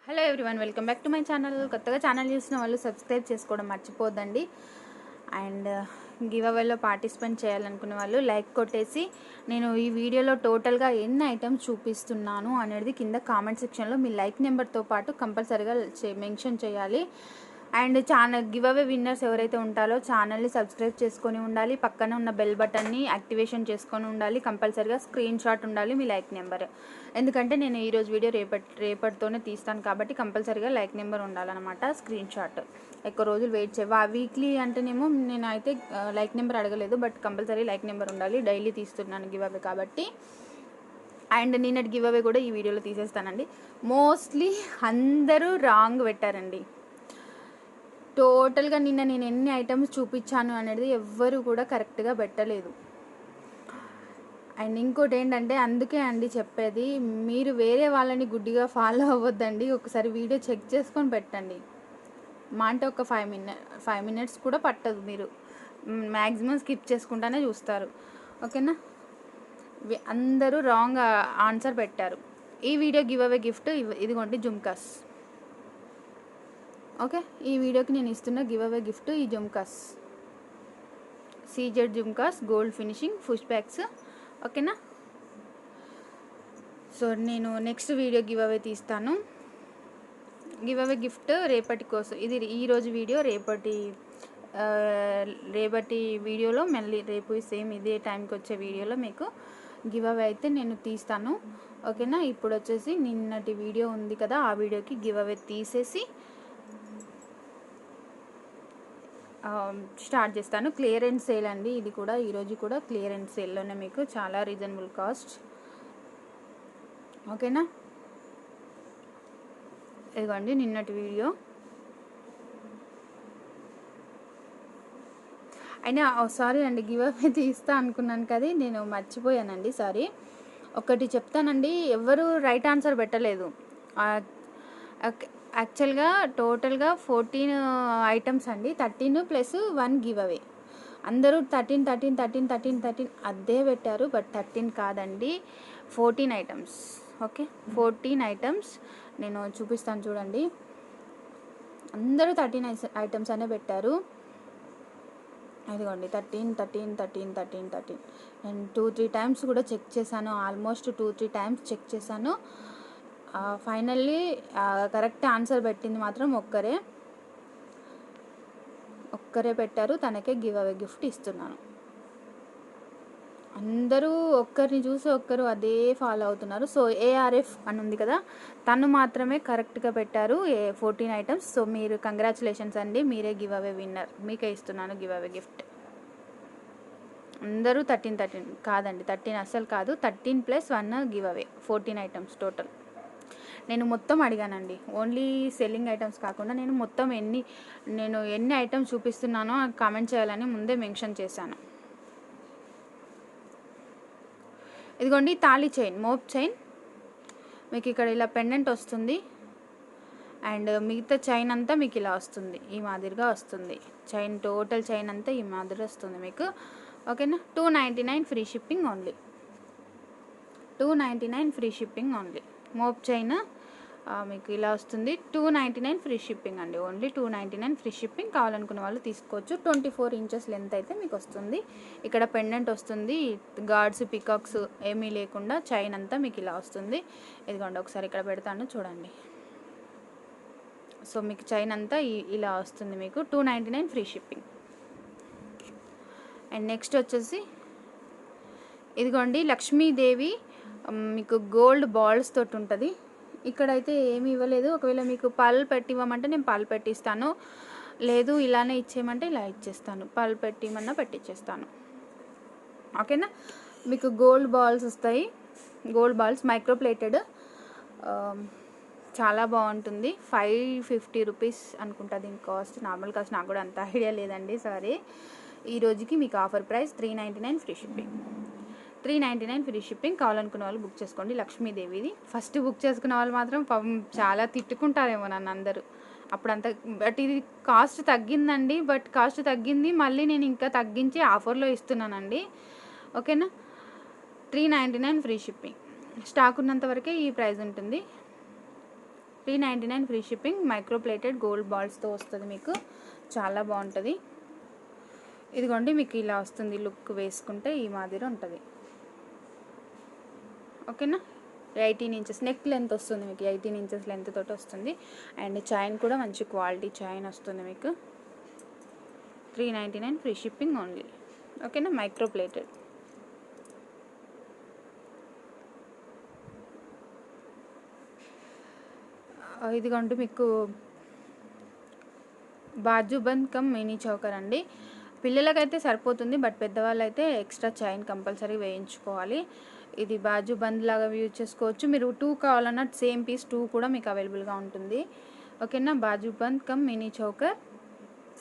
Hello everyone, welcome back to my channel. కొత్తగా channel చూసిన వాళ్ళు సబ్స్క్రైబ్ చేసుకోవడం మర్చిపోద్దండి. అండ్ గివ్ అవేలో పార్టిసిపేట్ చేయాలనుకునే వాళ్ళు లైక్ కొట్టేసి, నేను ఈ వీడియోలో టోటల్గా ఎన్ని ఐటమ్స్ చూపిస్తున్నాను అనేది కింద కామెంట్ సెక్షన్లో మీ లైక్ నెంబర్తో పాటు కంపల్సరీగా మెన్షన్ చేయాలి. అండ్ గివ్ అవే విన్నర్స్ ఎవరైతే ఉంటారో ఛానల్ని సబ్స్క్రైబ్ చేసుకొని ఉండాలి, పక్కన ఉన్న బెల్ బటన్ని యాక్టివేషన్ చేసుకొని ఉండాలి, కంపల్సరీగా స్క్రీన్ షాట్ ఉండాలి మీ లైక్ నెంబర్. ఎందుకంటే నేను ఈరోజు వీడియో రేపటితోనే తీస్తాను కాబట్టి కంపల్సరీగా లైక్ నెంబర్ ఉండాలన్నమాట, స్క్రీన్ షాట్. ఎక్కువ రోజులు వెయిట్ వీక్లీ అంటేనేమో నేను అయితే లైక్ నెంబర్ అడగలేదు, బట్ కంపల్సరీ లైక్ నెంబర్ ఉండాలి. డైలీ తీస్తున్నాను గివ్ అవే కాబట్టి. అండ్ నిన్నటి గివ్ అవే కూడా ఈ వీడియోలో తీసేస్తానండి. మోస్ట్లీ అందరూ రాంగ్ పెట్టారండి. టోటల్గా నిన్న నేను ఎన్ని ఐటమ్స్ చూపించాను అనేది ఎవ్వరు కూడా కరెక్ట్గా పెట్టలేదు. అండ్ ఇంకోటి ఏంటంటే, అందుకే అండి చెప్పేది, మీరు వేరే వాళ్ళని గుడ్డిగా ఫాలో అవ్వద్దండి. ఒకసారి వీడియో చెక్ చేసుకొని పెట్టండి. మా అంటే ఒక 5 మినిట్స్ కూడా పట్టదు, మీరు మ్యాక్సిమం స్కిప్ చేసుకుంటానే చూస్తారు. ఓకేనా? అందరూ రాంగ్ ఆన్సర్ పెట్టారు. ఈ వీడియో గివ్ అవే గిఫ్ట్ ఇదిగోండి, జుమ్కాస్. ఓకే, ఈ వీడియోకి నేను ఇస్తున్న గివ్ అవే గిఫ్ట్ ఈ jhumkas, CZ jhumkas, gold finishing push bags. ఓకేనా? సో నేను నెక్స్ట్ వీడియో గివ్ అవే తీస్తాను. గివ్ అవే గిఫ్ట్ రేపటి కోసం, ఇది ఈరోజు వీడియో. రేపటి వీడియోలో మళ్ళీ రేపు సేమ్ ఇదే టైంకి వచ్చే వీడియోలో మీకు గివ్ అవే అయితే నేను తీస్తాను. ఓకేనా? ఇప్పుడు వచ్చేసి నిన్నటి వీడియో ఉంది కదా, ఆ వీడియోకి గివ్ అవే తీసేసి స్టార్ట్ చేస్తాను. క్లియరెన్స్ సేల్ అండి ఇది కూడా. ఈరోజు కూడా క్లియరెన్స్ సేల్లోనే మీకు చాలా రీజనబుల్ కాస్ట్. ఓకేనా? ఇదిగోండి నిన్నటి వీడియో. అయినా సారీ అండి, గివ్ అవే తీస్తా అనుకున్నాను కదా, నేను మర్చిపోయానండి, సారీ. ఒకటి చెప్తానండి, ఎవరు రైట్ ఆన్సర్ పెట్టలేదు. యాక్చువల్గా టోటల్గా 14 ఐటమ్స్ అండి, 13 + 1 గివ్ అవే. అందరూ 13 అదే పెట్టారు, బట్ 13 కాదండి, 14 ఐటమ్స్. ఓకే, 14 ఐటమ్స్ నేను చూపిస్తాను చూడండి. అందరూ 13 ఐటమ్స్ అనే పెట్టారు. అదిగోండి 13. నేను 2-3 టైమ్స్ కూడా చెక్ చేశాను, ఆల్మోస్ట్ 2-3 టైమ్స్ చెక్ చేశాను. ఫైనల్లీ కరెక్ట్ ఆన్సర్ పెట్టింది మాత్రం ఒక్కరే పెట్టారు. తనకే గివ్ అవే గిఫ్ట్ ఇస్తున్నాను. అందరూ ఒక్కరిని చూసి ఒక్కరు అదే ఫాలో అవుతున్నారు. సో ARF అని ఉంది కదా, తను మాత్రమే కరెక్ట్గా పెట్టారు 14 ఐటమ్స్. సో మీరు కంగ్రాచులేషన్స్ అండి, మీరే గివ్ అవే విన్నర్, మీకే ఇస్తున్నాను గివ్ అవే గిఫ్ట్. అందరూ 13 కాదండి, 13 అస్సలు కాదు, 13 + 1 గివ్ అవే, 14 ఐటమ్స్ టోటల్. నేను మొత్తం అడిగానండి, ఓన్లీ సెల్లింగ్ ఐటమ్స్ కాకుండా నేను మొత్తం ఎన్ని ఐటమ్స్ చూపిస్తున్నానో కామెంట్ చేయాలని ముందే మెన్షన్ చేశాను. ఇదిగోండి తాళి చైన్, మోప్ చైన్. మీకు ఇక్కడ ఇలా పెండెంట్ వస్తుంది, అండ్ మిగతా చైన్ అంతా మీకు ఇలా వస్తుంది, ఈ మాదిరిగా వస్తుంది. చైన్, టోటల్ చైన్ అంతా ఈ మాదిరి వస్తుంది మీకు. ఓకేనా? 299 free shipping only. 299 free shipping only. Mop chain మీకు ఇలా వస్తుంది, 299 ఫ్రీ షిప్పింగ్ అండి, ఓన్లీ 299 ఫ్రీ షిప్పింగ్. కావాలనుకున్న వాళ్ళు తీసుకోవచ్చు. 24 ఇంచెస్ లెంత్ అయితే మీకు వస్తుంది. ఇక్కడ పెండెంట్ వస్తుంది, గార్డ్స్, పికాక్స్ ఏమీ లేకుండా చైన్ అంతా మీకు ఇలా వస్తుంది. ఇదిగోండి ఒకసారి ఇక్కడ పెడతాను చూడండి. సో మీకు చైన్ అంతా ఇలా వస్తుంది మీకు, 299 ఫ్రీ షిప్పింగ్. అండ్ నెక్స్ట్ వచ్చేసి ఇదిగోండి లక్ష్మీదేవి, మీకు గోల్డ్ బాల్స్ తోటి ఉంటుంది. ఇక్కడైతే ఏమి ఇవ్వలేదు. ఒకవేళ మీకు పల్ పెట్టి ఇవ్వమంటే నేను పల్ పెట్టిస్తాను, లేదు ఇలానే ఇచ్చేయమంటే ఇలా ఇచ్చేస్తాను, పల్ పెట్టిమన్నా పెట్టిచ్చేస్తాను. ఓకేనా? మీకు గోల్డ్ బాల్స్ వస్తాయి, గోల్డ్ బాల్స్ మైక్రో ప్లేటెడ్, చాలా బాగుంటుంది. 550 రూపీస్ అనుకుంటా దీని కాస్ట్. నార్మల్ కాస్ట్ నాకు కూడా అంత ఐడియా లేదండి, సారీ. ఈ రోజుకి మీకు offer price 399 free shipping. 399 free shipping. కావాలనుకున్న వాళ్ళు బుక్ చేసుకోండి లక్ష్మీదేవిది. ఫస్ట్ బుక్ చేసుకున్న వాళ్ళు మాత్రం చాలా తిట్టుకుంటారేమో నన్ను అందరూ అప్పుడంతా. బట్ ఇది కాస్ట్ తగ్గిందండి, బట్ కాస్ట్ తగ్గింది, మళ్ళీ నేను ఇంకా తగ్గించి ఆఫర్లో ఇస్తున్నానండి. ఓకేనా? 399 ఫ్రీ షిప్పింగ్. స్టాక్ ఉన్నంత వరకే ఈ ప్రైస్ ఉంటుంది. 399 free shipping. Micro plated gold బాల్స్తో వస్తుంది మీకు, చాలా బాగుంటుంది. ఇదిగోండి మీకు ఇలా వస్తుంది లుక్, వేసుకుంటే ఈ మాదిరి ఉంటుంది. ఓకేనా, 18 ఇంచెస్ నెక్ లెంత్ వస్తుంది మీకు, 18 ఇంచెస్ లెంత్ తోటి వస్తుంది. అండ్ చైన్ కూడా మంచి క్వాలిటీ చైన్ వస్తుంది మీకు. 399 ఫ్రీ షిప్పింగ్ ఓన్లీ. ఓకేనా, మైక్రో ప్లేటెడ్. ఇదిగోండి మీకు బాజుబంద్ కమ్ మినీ చౌకర్ అండి. పిల్లలకైతే సరిపోతుంది, బట్ పెద్దవాళ్ళు అయితే ఎక్స్ట్రా చైన్ కంపల్సరీ వేయించుకోవాలి. ఇది బాజుబంద్ లాగా యూజ్ చేసుకోవచ్చు. మీరు 2 కావాలన్నా సేమ్ పీస్ 2 కూడా మీకు అవైలబుల్గా ఉంటుంది. ఓకేనా, bajuband come mini choker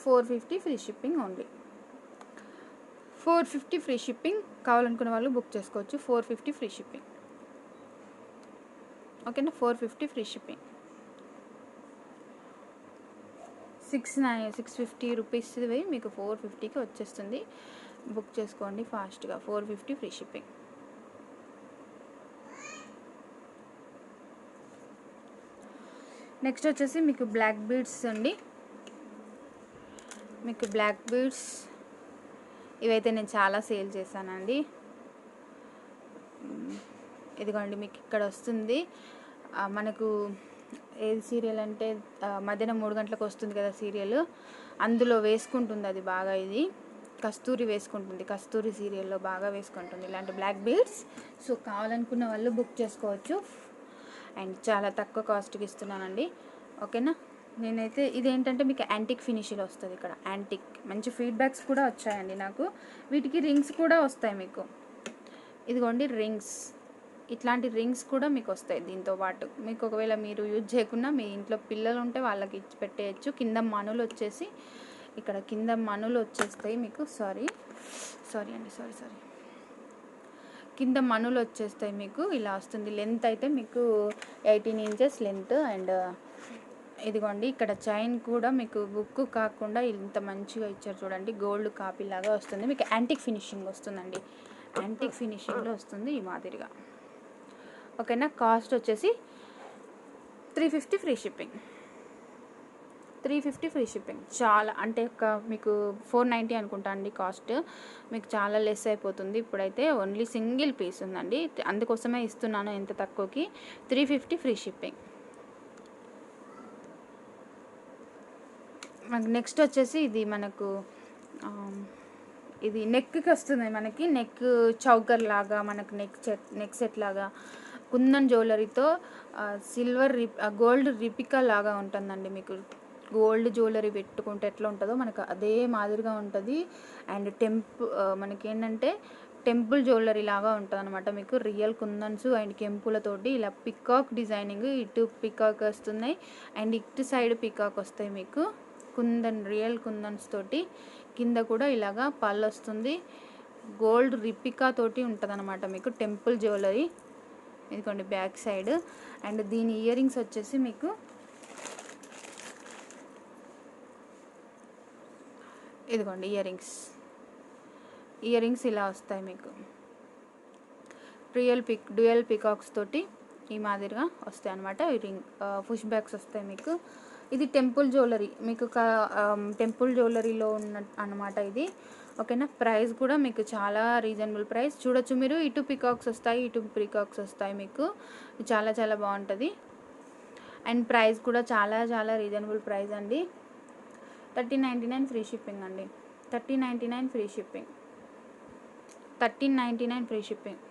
450 free shipping only. 450 free shipping. కావాలనుకునే వాళ్ళు బుక్ చేసుకోవచ్చు. 450 ఫ్రీ షిప్పింగ్. ఓకేనా, 450 ఫ్రీ షిప్పింగ్. 650 రూపీస్ మీకు 450కి వచ్చేస్తుంది. బుక్ చేసుకోండి ఫాస్ట్గా. 450 ఫ్రీ షిప్పింగ్. నెక్స్ట్ వచ్చేసి మీకు బ్లాక్ బీడ్స్ అండి. మీకు బ్లాక్ బీడ్స్ ఇవైతే నేను చాలా సేల్ చేశానండి. ఇదిగోండి మీకు ఇక్కడ వస్తుంది. మనకు ఏది సీరియల్ అంటే మధ్యాహ్నం 3 గంటలకు వస్తుంది కదా సీరియల్, అందులో వేసుకుంటుంది అది బాగా. ఇది కస్తూరి వేసుకుంటుంది, కస్తూరి సీరియల్లో బాగా వేసుకుంటుంది ఇలాంటి బ్లాక్ బీడ్స్. సో కావాలనుకున్న వాళ్ళు బుక్ చేసుకోవచ్చు. అండ్ చాలా తక్కువ కాస్ట్కి ఇస్తున్నానండి. ఓకేనా, నేనైతే ఇదేంటంటే మీకు యాంటిక్ ఫినిష్లో వస్తుంది. ఇక్కడ యాంటిక్ మంచి ఫీడ్బ్యాక్స్ కూడా వచ్చాయండి నాకు. వీటికి రింగ్స్ కూడా వస్తాయి మీకు. ఇదిగోండి రింగ్స్, ఇట్లాంటి రింగ్స్ కూడా మీకు వస్తాయి దీంతో పాటు. మీకు ఒకవేళ మీరు యూజ్ చేయకుండా మీ ఇంట్లో పిల్లలు ఉంటే వాళ్ళకి ఇచ్చి పెట్టేయచ్చు. కింద మనులు వచ్చేసి ఇక్కడ కింద మనులు వచ్చేస్తాయి మీకు. సారీ కింద మనులు వచ్చేస్తాయి మీకు. ఇలా వస్తుంది. లెంత్ అయితే మీకు 18 ఇంచెస్ లెంత్. అండ్ ఇదిగోండి ఇక్కడ చైన్ కూడా మీకు బుక్ కాకుండా ఇంత మంచిగా ఇచ్చారు చూడండి. గోల్డ్ కాపీ లాగా వస్తుంది మీకు. యాంటిక్ ఫినిషింగ్ వస్తుందండి, యాంటిక్ ఫినిషింగ్లో వస్తుంది ఈ మాదిరిగా. ఓకేనా, కాస్ట్ వచ్చేసి 350 ఫ్రీ షిప్పింగ్. 350 free shipping. చాలా అంటే మీకు 490 అనుకుంటా అండి కాస్ట్. మీకు చాలా లెస్ అయిపోతుంది. ఇప్పుడైతే ఓన్లీ సింగిల్ పీస్ ఉందండి, అందుకోసమే ఇస్తున్నాను ఎంత తక్కువకి. 350 ఫ్రీ షిప్పింగ్. మనకు నెక్స్ట్ వచ్చేసి ఇది మనకు ఇది నెక్కి వస్తుంది మనకి. నెక్ చౌకర్ లాగా మనకు నెక్ సెట్ లాగా కుందన్ జ్యువెలరీతో సిల్వర్ గోల్డ్ రిపికా లాగా ఉంటుందండి మీకు. గోల్డ్ జ్యువెలరీ పెట్టుకుంటే ఎట్లా ఉంటుందో మనకు అదే మాదిరిగా ఉంటుంది. అండ్ మనకేంటంటే టెంపుల్ జ్యువెలరీ లాగా ఉంటుంది అనమాట మీకు. రియల్ కుందన్స్ అండ్ కెంపులతోటి ఇలా పికాక్ డిజైనింగ్, ఇటు పికాక్ వస్తున్నాయి అండ్ ఇటు సైడ్ పికాక్ వస్తాయి మీకు. కుందన్ రియల్ కుందన్స్ తోటి కింద కూడా ఇలాగా పళ్ళు వస్తుంది. గోల్డ్ రిపికా తోటి ఉంటుంది అనమాట మీకు టెంపుల్ జ్యువెలరీ. ఇదిగోండి బ్యాక్ సైడ్. అండ్ దీని ఇయర్ రింగ్స్ వచ్చేసి మీకు ఇదిగోండి ఇయర్ రింగ్స్ ఇలా వస్తాయి మీకు. డ్యూయల్ పికాక్స్ తోటి ఈ మాదిరిగా వస్తాయి అనమాట. పుష్ బ్యాగ్స్ వస్తాయి మీకు. ఇది టెంపుల్ జ్యువెలరీ మీకు, టెంపుల్ జ్యువెలరీలో ఉన్న అనమాట ఇది. ఓకేనా, ప్రైస్ కూడా మీకు చాలా రీజనబుల్ ప్రైస్. చూడొచ్చు మీరు, ఇటు పికాక్స్ వస్తాయి, ఇటు పికాక్స్ వస్తాయి మీకు. చాలా చాలా బాగుంటుంది. అండ్ ప్రైస్ కూడా చాలా చాలా రీజనబుల్ ప్రైస్ అండి. 1399 ఫ్రీ షిప్పింగ్ అండి. 1399 free shipping. 1399 free shipping.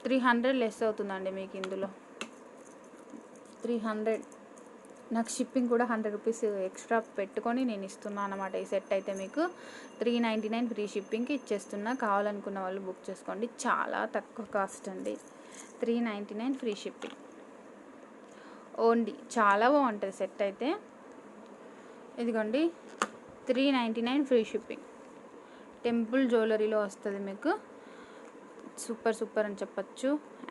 300 less అవుతుందండి మీకు ఇందులో. 300. నాకు షిప్పింగ్ కూడా 100 రూపీస్ ఎక్స్ట్రా పెట్టుకొని నేను ఇస్తున్నాను అనమాట. ఈ సెట్ అయితే మీకు 399 ఫ్రీ షిప్పింగ్కి ఇచ్చేస్తున్నా. కావాలనుకున్న వాళ్ళు బుక్ చేసుకోండి. చాలా తక్కువ కాస్ట్ అండి. 399 ఫ్రీ షిప్పింగ్ ఓన్లీ. చాలా బాగుంటుంది సెట్ అయితే. ఇదిగోండి 399 ఫ్రీ షిప్పింగ్. టెంపుల్ జ్యువెలరీలో వస్తుంది మీకు. సూపర్ అని చెప్పచ్చు.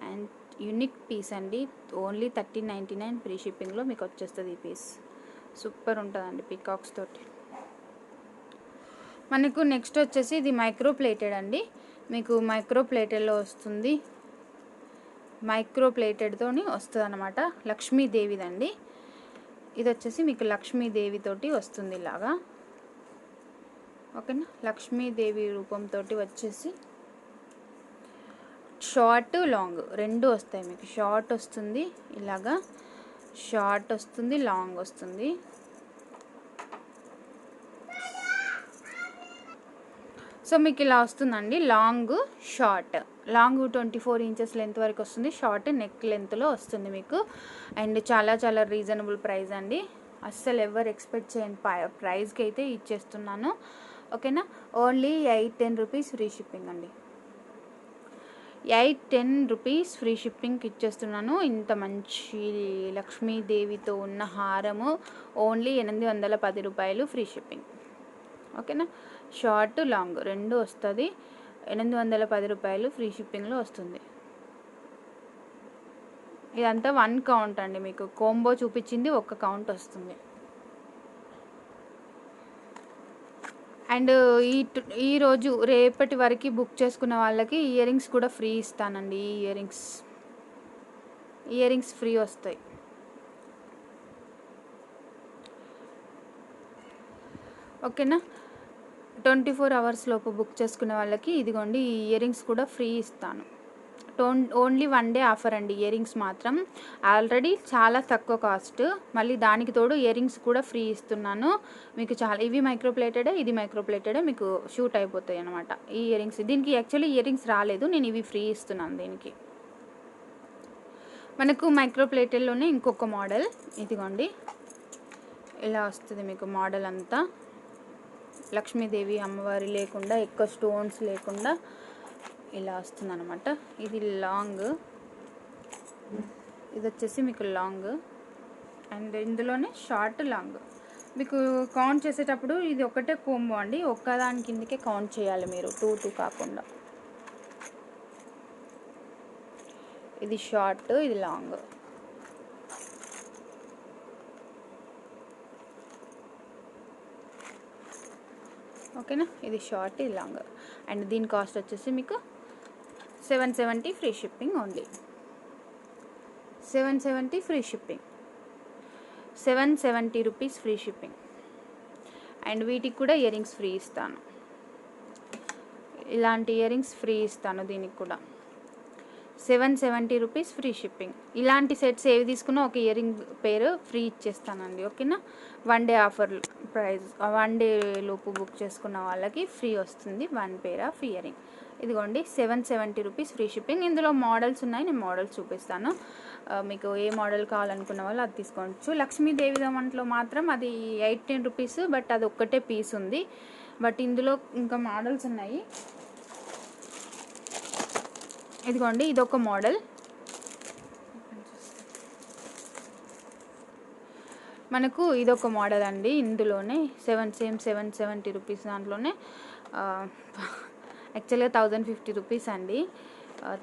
అండ్ యూనిక్ పీస్ అండి. ఓన్లీ 1399 ఫ్రీ షిప్పింగ్లో మీకు వచ్చేస్తుంది ఈ పీస్. సూపర్ ఉంటుందండి పికాక్స్ తోటి. మనకు నెక్స్ట్ వచ్చేసి ఇది మైక్రో ప్లేటెడ్ అండి. మీకు మైక్రో ప్లేటెడ్లో వస్తుంది. మైక్రో ప్లేటెడ్తోని వస్తుంది అనమాట. లక్ష్మీదేవిదండి. ఇది వచ్చేసి మీకు లక్ష్మీదేవి తోటి వస్తుంది ఇలాగా, ఓకేనా. లక్ష్మీదేవి రూపంతో వచ్చేసి షార్ట్ లాంగ్ రెండు వస్తాయి మీకు. షార్ట్ వస్తుంది ఇలాగా, షార్ట్ వస్తుంది, లాంగ్ వస్తుంది. సో మీకు ఇలా వస్తుందండి, long short. Long 24 inches length వరకు వస్తుంది, షార్ట్ నెక్ లెంత్లో వస్తుంది మీకు. అండ్ చాలా చాలా రీజనబుల్ ప్రైస్ అండి, అస్సలు ఎవరు ఎక్స్పెక్ట్ చేయని ప్రైస్కి అయితే ఇచ్చేస్తున్నాను, ఓకేనా. ఓన్లీ 810 రూపీస్ ఫ్రీ షిప్పింగ్ అండి. 810 రూపీస్ ఫ్రీ షిప్పింగ్కి ఇచ్చేస్తున్నాను. ఇంత మంచి లక్ష్మీదేవితో ఉన్న హారము ఓన్లీ 810 రూపాయలు ఫ్రీ షిప్పింగ్, ఓకేనా. షార్ట్ లాంగ్ రెండు వస్తుంది, 810 రూపాయలు ఫ్రీ షిప్పింగ్లో వస్తుంది. ఇదంతా 1 కౌంట్ అండి, మీకు కోంబో చూపించింది 1 కౌంట్ వస్తుంది. అండ్ ఈరోజు రేపటి వరకు బుక్ చేసుకున్న వాళ్ళకి ఇయర్ రింగ్స్ కూడా ఫ్రీ ఇస్తానండి. ఇయర్ రింగ్స్ ఫ్రీ వస్తాయి, ఓకేనా. 24 అవర్స్ లోపు బుక్ చేసుకునే వాళ్ళకి ఇదిగోండి ఈ ఇయర్ రింగ్స్ కూడా ఫ్రీ ఇస్తాను. ఓన్లీ 1 డే ఆఫర్ అండి, ఇయర్ రింగ్స్ మాత్రం ఆల్రెడీ చాలా తక్కువ కాస్ట్, మళ్ళీ దానికి తోడు ఇయర్ రింగ్స్ కూడా ఫ్రీ ఇస్తున్నాను మీకు. చాలా ఇవి మైక్రోప్లేటెడే, ఇది మైక్రోప్లేటెడే, మీకు షూట్ అయిపోతాయి అనమాట ఈ ఇయర్ రింగ్స్. దీనికి యాక్చువల్లీ ఇయర్ రింగ్స్ రాలేదు, నేను ఇవి ఫ్రీ ఇస్తున్నాను దీనికి. మనకు మైక్రోప్లేటెడ్లోనే ఇంకొక మోడల్ ఇదిగోండి, ఇలా వస్తుంది మీకు మోడల్ అంతా. లక్ష్మీదేవి అమ్మవారి లేకుండా, ఎక్కువ స్టోన్స్ లేకుండా ఇలా వస్తుంది అనమాట. ఇది లాంగ్, ఇది వచ్చేసి మీకు లాంగ్. అండ్ ఇందులోనే షార్ట్ లాంగ్ మీకు కౌంట్ చేసేటప్పుడు ఇది ఒకటే కోంబో అండి, ఒక్కదాని కిందకే కౌంట్ చేయాలి మీరు, 2 కాకుండా. ఇది షార్ట్, ఇది లాంగ్, ఓకేనా. ఇది షార్ట్, ఇది లాంగ్. అండ్ దీని కాస్ట్ వచ్చేసి మీకు 770 free shipping only. 770 free shipping, 770 rupees free shipping. And వీటికి కూడా ఇయర్ రింగ్స్ ఫ్రీ ఇస్తాను, ఇలాంటి ఇయర్ రింగ్స్ ఫ్రీ ఇస్తాను దీనికి కూడా. 770 రూపీస్ ఫ్రీ షిప్పింగ్. ఇలాంటి సెట్స్ ఏవి తీసుకున్నా ఒక ఇయర్ రింగ్ పేరు ఫ్రీ ఇచ్చేస్తానండి, ఓకేనా. 1 డే ఆఫర్ ప్రైస్, 1 డే లోపు బుక్ చేసుకున్న వాళ్ళకి ఫ్రీ వస్తుంది 1 పేర్ ఆఫ్ ఇయర్ రింగ్. ఇదిగోండి 770 రూపీస్ ఫ్రీ షిప్పింగ్. ఇందులో మోడల్స్ ఉన్నాయి, నేను మోడల్స్ చూపిస్తాను, మీకు ఏ మోడల్ కావాలనుకున్న వాళ్ళు అది తీసుకోవచ్చు. లక్ష్మీదేవి దాంట్లో మాత్రం అది 810 రూపీస్, బట్ అది ఒక్కటే పీస్ ఉంది. బట్ ఇందులో ఇంకా మోడల్స్ ఉన్నాయి. ఇదిగోండి ఇదొక మోడల్, మనకు ఇదొక మోడల్ అండి. ఇందులోనే 770 రూపీస్ దాంట్లోనే యాక్చువల్గా 1050 రూపీస్ అండి.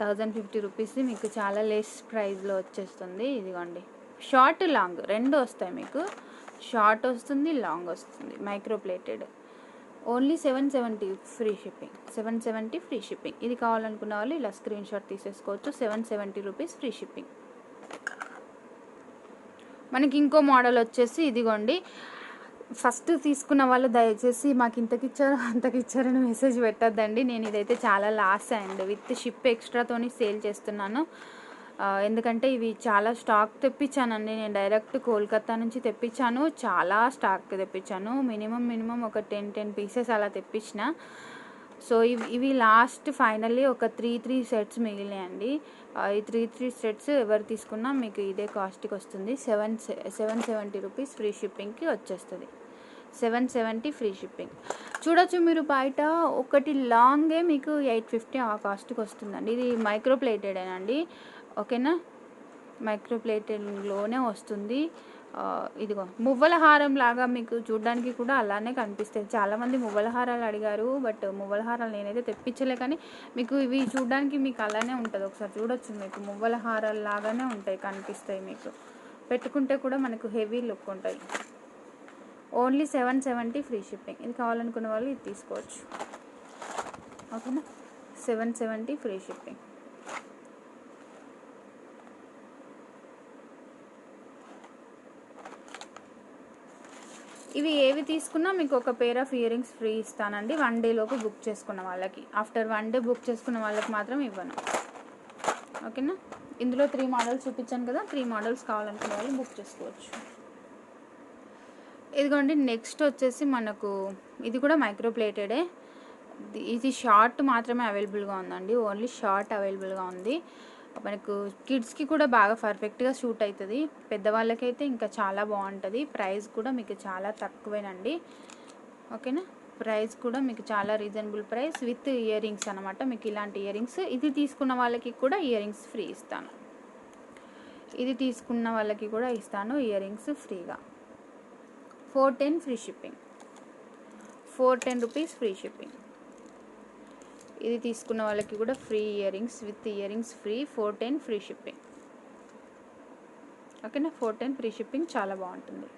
1050 రూపీస్ మీకు చాలా లెస్ ప్రైస్లో వచ్చేస్తుంది. ఇదిగోండి షార్ట్ లాంగ్ రెండు వస్తాయి మీకు, షార్ట్ వస్తుంది, లాంగ్ వస్తుంది, microplated. Only 770 free shipping, 770 free shipping. ఇది కావాలనుకున్న వాళ్ళు ఇలా స్క్రీన్ షాట్ తీసేసుకోవచ్చు. 770 రూపీస్ ఫ్రీ షిప్పింగ్. మనకి ఇంకో మోడల్ వచ్చేసి ఇదిగోండి, ఫస్ట్ తీసుకున్న వాళ్ళు దయచేసి మాకు ఇంతకిచ్చారు అంతకిచ్చారని మెసేజ్ పెట్టద్దండి. నేను ఇదైతే చాలా లాస్ అండ్ విత్ షిప్ ఎక్స్ట్రాతోని సేల్ చేస్తున్నాను. ఎందుకంటే ఇవి చాలా స్టాక్ తెప్పించానండి, నేను డైరెక్ట్ కోల్కతా నుంచి తెప్పించాను, చాలా స్టాక్ తెప్పించాను. మినిమం ఒక 10 పీసెస్ అలా తెప్పించిన. సో ఇవి లాస్ట్ ఫైనల్లీ ఒక 3 సెట్స్ మిగిలినాయండి. ఈ 3 సెట్స్ ఎవరు తీసుకున్నా మీకు ఇదే కాస్ట్కి వస్తుంది. 770 రూపీస్ ఫ్రీ షిప్పింగ్కి వచ్చేస్తుంది. 770 ఫ్రీ షిప్పింగ్. చూడొచ్చు మీరు, బయట ఒకటి లాంగే మీకు 850 ఆ కాస్ట్కి వస్తుందండి. ఇది మైక్రోప్లేటెడేనండి, ఓకేనా. మైక్రోప్లేటెడ్లోనే వస్తుంది. ఇదిగో మువ్వల హారం లాగా మీకు చూడడానికి కూడా అలానే కనిపిస్తుంది. చాలామంది మువ్వల హారాలు అడిగారు, బట్ మువ్వల హారాలు నేనైతే తెప్పించలే, కానీ మీకు ఇవి చూడడానికి మీకు అలానే ఉంటుంది. ఒకసారి చూడొచ్చు, మీకు మువ్వల హారాలు లాగానే ఉంటాయి, కనిపిస్తాయి మీకు. పెట్టుకుంటే కూడా మనకు హెవీ లుక్ ఉంటాయి. Only 770 free shipping. ఇది కావాలనుకున్న వాళ్ళు ఇది తీసుకోవచ్చు, ఓకేనా. 770 ఫ్రీ షిప్పింగ్. ఇవి ఏవి తీసుకున్నా మీకు ఒక pair of ear rings free ఇస్తానండి 1 డేలోపు బుక్ చేసుకున్న వాళ్ళకి. ఆఫ్టర్ 1 డే బుక్ చేసుకున్న వాళ్ళకి మాత్రం ఇవ్వను. ఓకేనా. ఇందులో 3 మోడల్స్ చూపించాను కదా, 3 మోడల్స్ కావాలనుకునే వాళ్ళు బుక్ చేసుకోవచ్చు. ఇదిగోండి నెక్స్ట్ వచ్చేసి మనకు ఇది కూడా మైక్రో ప్లేటెడే. ఇది షార్ట్ మాత్రమే అవైలబుల్గా ఉందండి, ఓన్లీ షార్ట్ అవైలబుల్గా ఉంది. మనకు కిడ్స్కి కూడా బాగా పర్ఫెక్ట్గా షూట్ అవుతుంది, పెద్దవాళ్ళకైతే ఇంకా చాలా బాగుంటుంది. ప్రైస్ కూడా మీకు చాలా తక్కువేనండి. ఓకేనా. ప్రైస్ కూడా మీకు చాలా reasonable price with ear rings అనమాట. మీకు ఇలాంటి ఇయర్ రింగ్స్ ఇది తీసుకున్న వాళ్ళకి కూడా ఇయర్ రింగ్స్ ఫ్రీ ఇస్తాను. ఇది తీసుకున్న వాళ్ళకి కూడా ఇస్తాను ఇయర్ రింగ్స్ ఫ్రీగా. 410 free shipping, 410 rupees free shipping. ఇది తీసుకున్న వాళ్ళకి కూడా free ear rings with ear rings free, 410 free shipping. ఓకేనా. 410 ఫ్రీ షిప్పింగ్ చాలా బాగుంటుంది.